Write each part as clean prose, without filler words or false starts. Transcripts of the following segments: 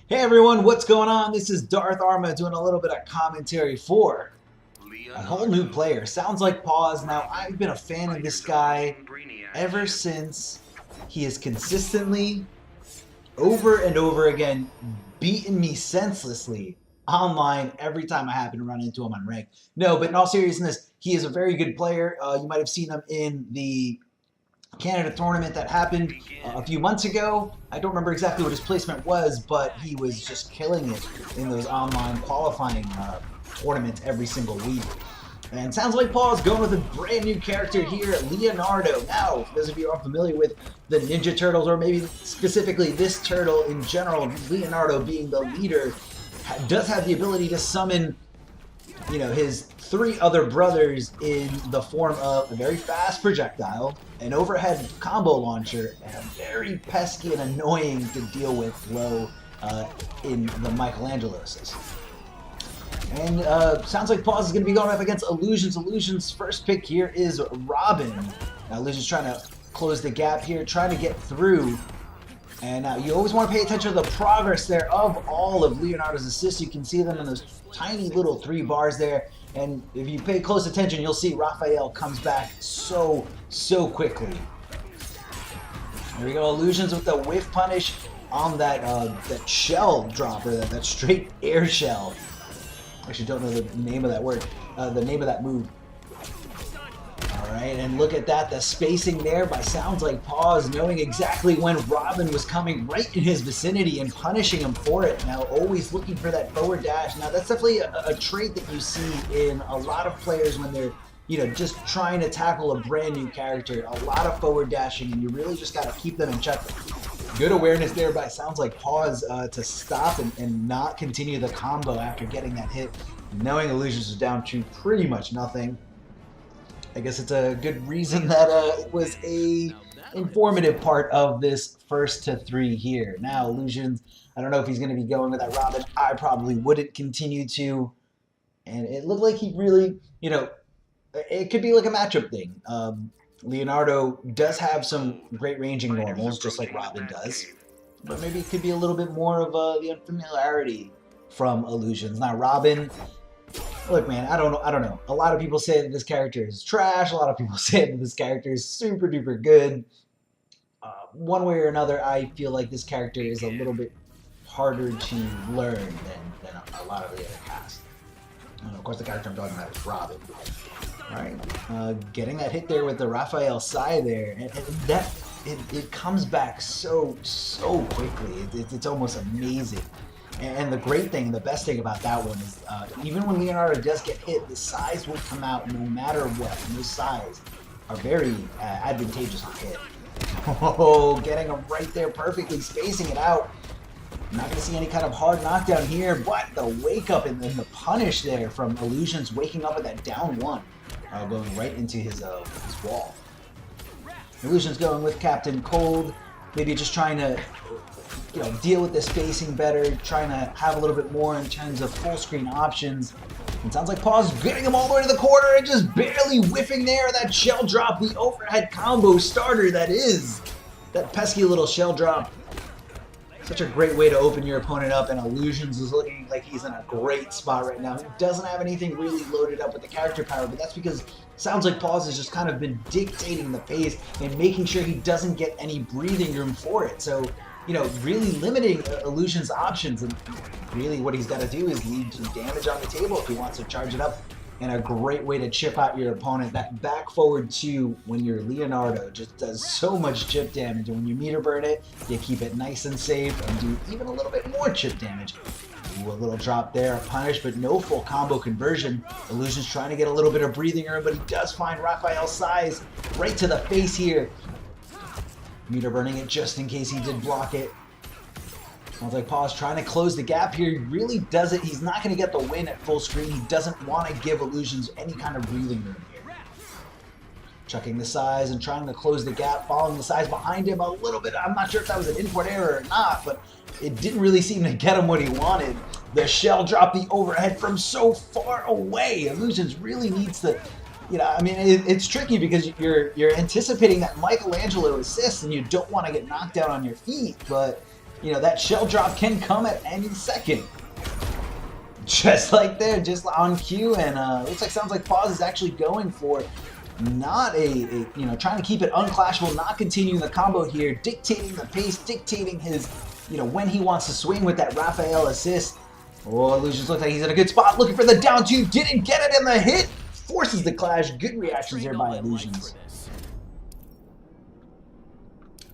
Hey everyone, what's going on? This is Darth Arma doing a little bit of commentary for a whole new player. Sounds like Pause. Now, I've been a fan of this guy ever since he has consistently, over and over again, beaten me senselessly online every time I happen to run into him on rank. No, but in all seriousness, he is a very good player. You might have seen him in the Canada tournament that happened a few months ago. I don't remember exactly what his placement was, but he was just killing it in those online qualifying tournaments every single week. And sounds like Paul's going with a brand new character here, Leonardo. Now, for those of you who are familiar with the Ninja Turtles, or maybe specifically this turtle in general, Leonardo being the leader, does have the ability to summon, his three other brothers in the form of a very fast projectile, an overhead combo launcher, and a very pesky and annoying to deal with low in the Michelangelo system. And sounds like Pause is going to be going up against iLuusions. iLuusions' first pick here is Robin. Now, iLuusions trying to close the gap here, trying to get through. And you always want to pay attention to the progress there of all of Leonardo's assists. You can see them in those tiny little 3 bars there. And if you pay close attention, you'll see Raphael comes back so quickly. There we go, iLuusions with the whiff punish on that that shell drop, or that straight air shell. I actually don't know the name of that word, the name of that move. Alright, and look at that, the spacing there by Sounds Like Pause, knowing exactly when Robin was coming right in his vicinity and punishing him for it. Now, always looking for that forward dash. Now, that's definitely a trait that you see in a lot of players when they're, just trying to tackle a brand new character. A lot of forward dashing, and you really just got to keep them in check. Good awareness there by Sounds Like Pause to stop and not continue the combo after getting that hit, knowing iLuusions was down to pretty much nothing. I guess it's a good reason that it was a informative part of this first to 3 here. Now, iLuusions, I don't know if he's going to be going with that Robin. I probably wouldn't continue to. And it looked like he really, it could be like a matchup thing. Leonardo does have some great ranging normals, just like Robin does. But maybe it could be a little bit more of the unfamiliarity from iLuusions. Now, Robin, look, man, I don't know. A lot of people say that this character is trash. A lot of people say that this character is super duper good. One way or another, I feel like this character is a little bit harder to learn than a lot of the other cast. And of course, the character I'm talking about is Robin. Alright, getting that hit there with the Raphael Sai there, and that it comes back so quickly. It's almost amazing. And the great thing, the best thing about that one is, even when Leonardo does get hit, the size will come out no matter what. And those size are very advantageous to hit. Oh, getting him right there perfectly, spacing it out. Not going to see any kind of hard knockdown here, but the wake up and the punish there from iLuusions, waking up with that down 1, going right into his wall. iLuusions going with Captain Cold, maybe just trying to deal with the spacing better, trying to have a little bit more in terms of full screen options. It sounds like Pause getting him all the way to the corner and just barely whiffing there. That shell drop, the overhead combo starter that is. That pesky little shell drop. Such a great way to open your opponent up, and iLuusions is looking like he's in a great spot right now. He doesn't have anything really loaded up with the character power, but that's because Sounds Like Pause has just kind of been dictating the pace and making sure he doesn't get any breathing room for it. So, really limiting iLuusions' options, and really what he's got to do is leave some damage on the table if he wants to charge it up. And a great way to chip out your opponent. That back forward 2 when you're Leonardo just does so much chip damage, and when you meter burn it, you keep it nice and safe and do even a little bit more chip damage. Ooh, a little drop there, a punish, but no full combo conversion. iLuusions trying to get a little bit of breathing room, but he does find Raphael's size right to the face here. Meter burning it just in case he did block it. Sounds like Pause trying to close the gap here. He really does it. He's not going to get the win at full screen. He doesn't want to give iLuusions any kind of breathing room here. Chucking the size and trying to close the gap, following the size behind him a little bit. I'm not sure if that was an import error or not, but it didn't really seem to get him what he wanted. The shell drop, the overhead from so far away. iLuusions really needs to it's tricky because you're anticipating that Michelangelo assist, and you don't want to get knocked down on your feet, but you know, that shell drop can come at any second. Just like there, just on cue, and looks like SoundsLikePAUSE is actually going for not you know, trying to keep it unclashable, not continuing the combo here, dictating the pace, dictating his, you know, when he wants to swing with that Raphael assist. Oh, iLuusions looks like he's in a good spot, looking for the down two, didn't get it, and the hit forces the clash. Good reactions there by iLuusions.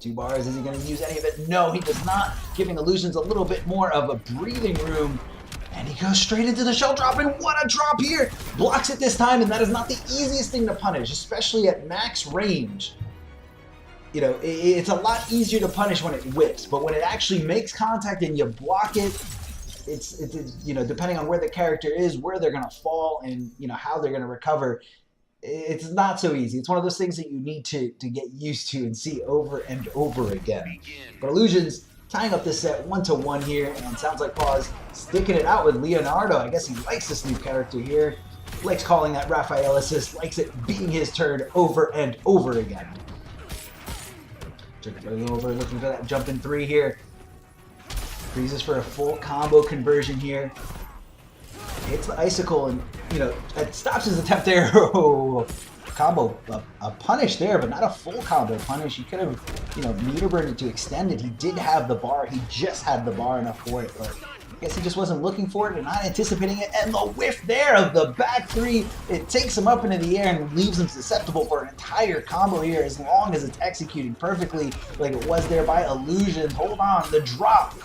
2 bars, is he going to use any of it? No, he does not, giving iLuusions a little bit more of a breathing room. And he goes straight into the shell drop, and what a drop here! Blocks it this time, and that is not the easiest thing to punish, especially at max range. You know, it's a lot easier to punish when it whips, but when it actually makes contact and you block it, it's you know, depending on where the character is, where they're going to fall, and, you know, how they're going to recover, it's not so easy. It's one of those things that you need to get used to and see over and over again. But iLuusions tying up this set 1-1 here, and SoundsLikePAUSE sticking it out with Leonardo. I guess he likes this new character here. Likes calling that Raphael assist, likes it being his turn over and over again. Over, looking for that jump in 3 here. Freezes for a full combo conversion here. Hits the icicle, and, you know, it stops his attempt there. Oh, combo, a punish there, but not a full combo punish. He could have, you know, meter burned it to extend it. He did have the bar. He just had the bar enough for it, but I guess he just wasn't looking for it and not anticipating it. And the whiff there of the back 3, it takes him up into the air and leaves him susceptible for an entire combo here, as long as it's executing perfectly like it was there by iLuusions. Hold on, the drop,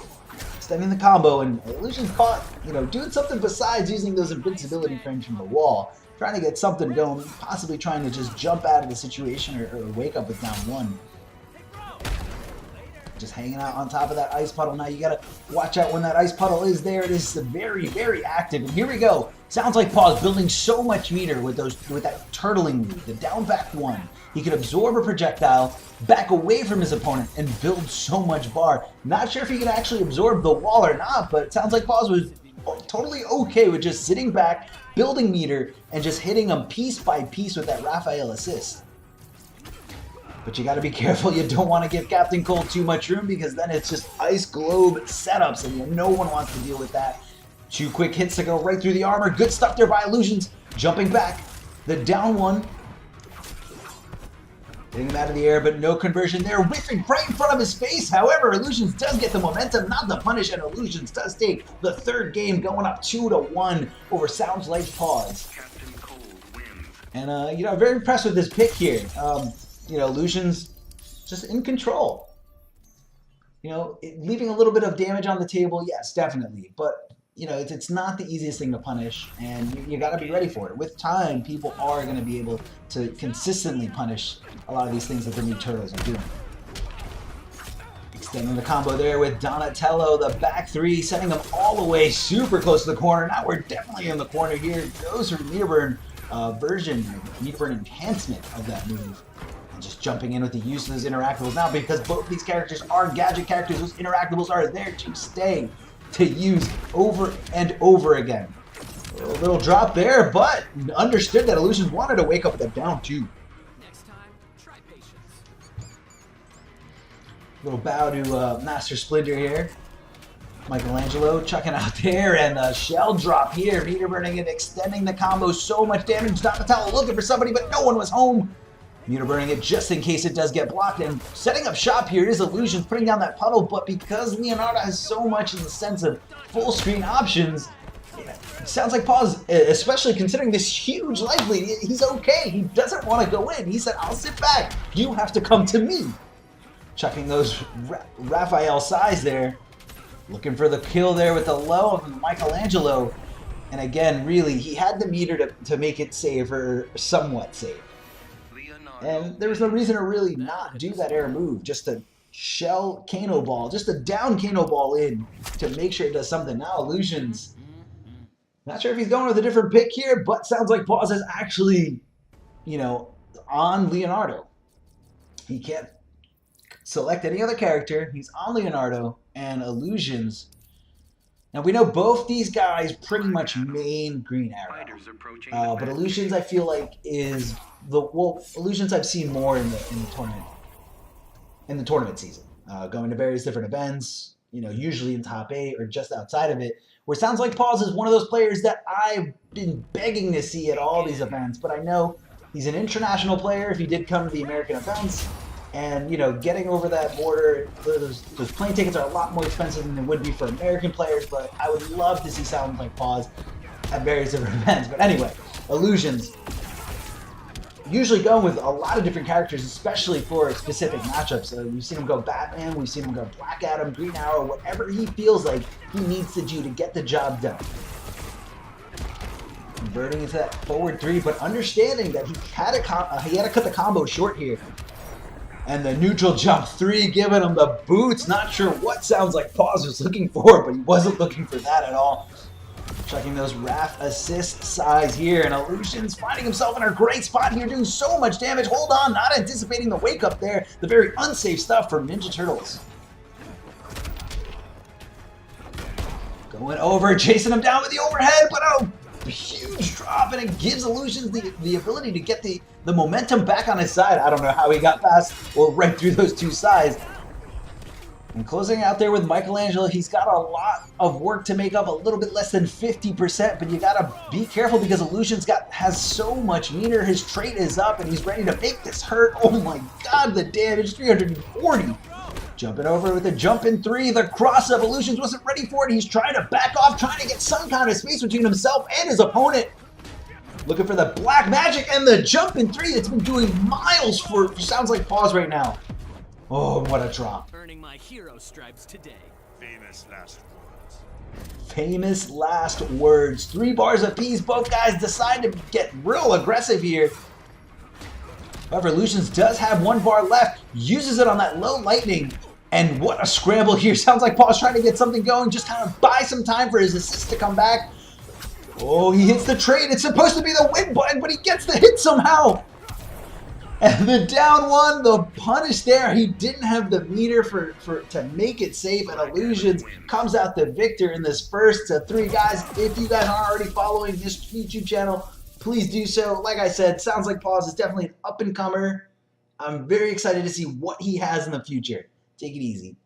extending the combo, and iLuusions caught, you know, doing something besides using those invincibility frames from the wall. Trying to get something going, possibly trying to just jump out of the situation or wake up with down 1. Just hanging out on top of that ice puddle. Now you gotta watch out when that ice puddle is there. It is very, very active. And here we go. SoundsLikePAUSE building so much meter with that turtling move, the down back 1. He could absorb a projectile, back away from his opponent, and build so much bar. Not sure if he can actually absorb the wall or not, but SoundsLikePAUSE was totally okay with just sitting back, building meter, and just hitting him piece by piece with that Raphael assist. But you gotta be careful. You don't want to give Captain Cold too much room, because then it's just ice globe setups, and no one wants to deal with that. 2 quick hits to go right through the armor. Good stuff there by iLuusions. Jumping back. The down 1. Getting him out of the air, but no conversion there. Whiffing right in front of his face. However, iLuusions does get the momentum, not the punish, and iLuusions does take the 3rd game, going up 2-1 over SoundsLikePAUSE. And, you know, very impressed with this pick here. You know, iLuusions just in control. You know, leaving a little bit of damage on the table, yes, definitely. But, you know, it's not the easiest thing to punish, and you got to be ready for it. With time, people are going to be able to consistently punish a lot of these things that the new turtles are doing. Extending the combo there with Donatello, the back 3, sending him all the way super close to the corner. Now we're definitely in the corner here. Goes for meter burn version, meter burn enhancement of that move. Just jumping in with the use of those interactables now, because both these characters are gadget characters. Those interactables are there to stay, to use over and over again. A little drop there, but understood that iLuusions wanted to wake up with a down 2. Next time, try patience. Little bow to Master Splinter here. Michelangelo chucking out there, and a shell drop here. Meter burning and extending the combo. So much damage. Donatello looking for somebody, but no one was home. Meter burning it just in case it does get blocked, and setting up shop here is iLuusions, putting down that puddle, but because Leonardo has so much in the sense of full screen options, SoundsLikePAUSE, especially considering this huge life lead, he's okay. He doesn't want to go in. He said, I'll sit back. You have to come to me. Chucking those Raphael size there. Looking for the kill there with the low of Michelangelo. And again, really, he had the meter to make it safe, or somewhat safe. And there was no reason to really not do that air move, just to shell Kano Ball, just to down Kano Ball in to make sure it does something. Now iLuusions, not sure if he's going with a different pick here, but SoundsLikePAUSE is actually, you know, on Leonardo. He can't select any other character. He's on Leonardo, and iLuusions. Now we know both these guys pretty much main Green Arrow, but iLuusions I feel like is iLuusions I've seen more in the tournament season, going to various different events, you know, usually in top 8 or just outside of it. Where Sounds Like Pause is one of those players that I've been begging to see at all these events, but I know he's an international player if he did come to the American events. And, you know, getting over that border, those plane tickets are a lot more expensive than they would be for American players, but I would love to see Sounds Like Pause at various different events. But anyway, Illusions. Usually going with a lot of different characters, especially for specific matchups. We've seen him go Batman, we've seen him go Black Adam, Green Arrow, whatever he feels like he needs to do to get the job done. Converting into that forward 3, but understanding that he had to cut the combo short here. And the neutral jump 3 giving him the boots. Not sure what Sounds Like Pause was looking for, but he wasn't looking for that at all. Checking those Wrath assist size here, and Illusions finding himself in a great spot here, doing so much damage. Hold on, not anticipating the wake up there. The very unsafe stuff from Ninja Turtles. Going over, chasing him down with the overhead, but a huge drop, and it gives Illusions the ability to get the momentum back on his side. I don't know how he got past or right through those two sides. And closing out there with Michelangelo, he's got a lot of work to make up, a little bit less than 50%, but you gotta be careful because Illusions has so much meter. His trait is up and he's ready to make this hurt. Oh my god, the damage, 340. Jumping over with a jump in 3, the cross up. Illusions wasn't ready for it. He's trying to back off, trying to get some kind of space between himself and his opponent. Looking for the black magic and the jump in 3 that's been doing miles for Sounds Like Pause right now. Oh, what a drop. Earning my hero stripes today. Famous last words. Famous last words. 3 bars apiece. Both guys decide to get real aggressive here. However, Illusions does have 1 bar left. Uses it on that low lightning. And what a scramble here. Sounds Like Pause trying to get something going. Just kind of buy some time for his assist to come back. Oh, he hits the trade. It's supposed to be the win button, but he gets the hit somehow. And the down 1, the punish there. He didn't have the meter to make it safe, and Illusions comes out the victor in this first to 3. Guys, if you guys aren't already following this YouTube channel, please do so. Like I said, Sounds Like Pause is definitely an up-and-comer. I'm very excited to see what he has in the future. Take it easy.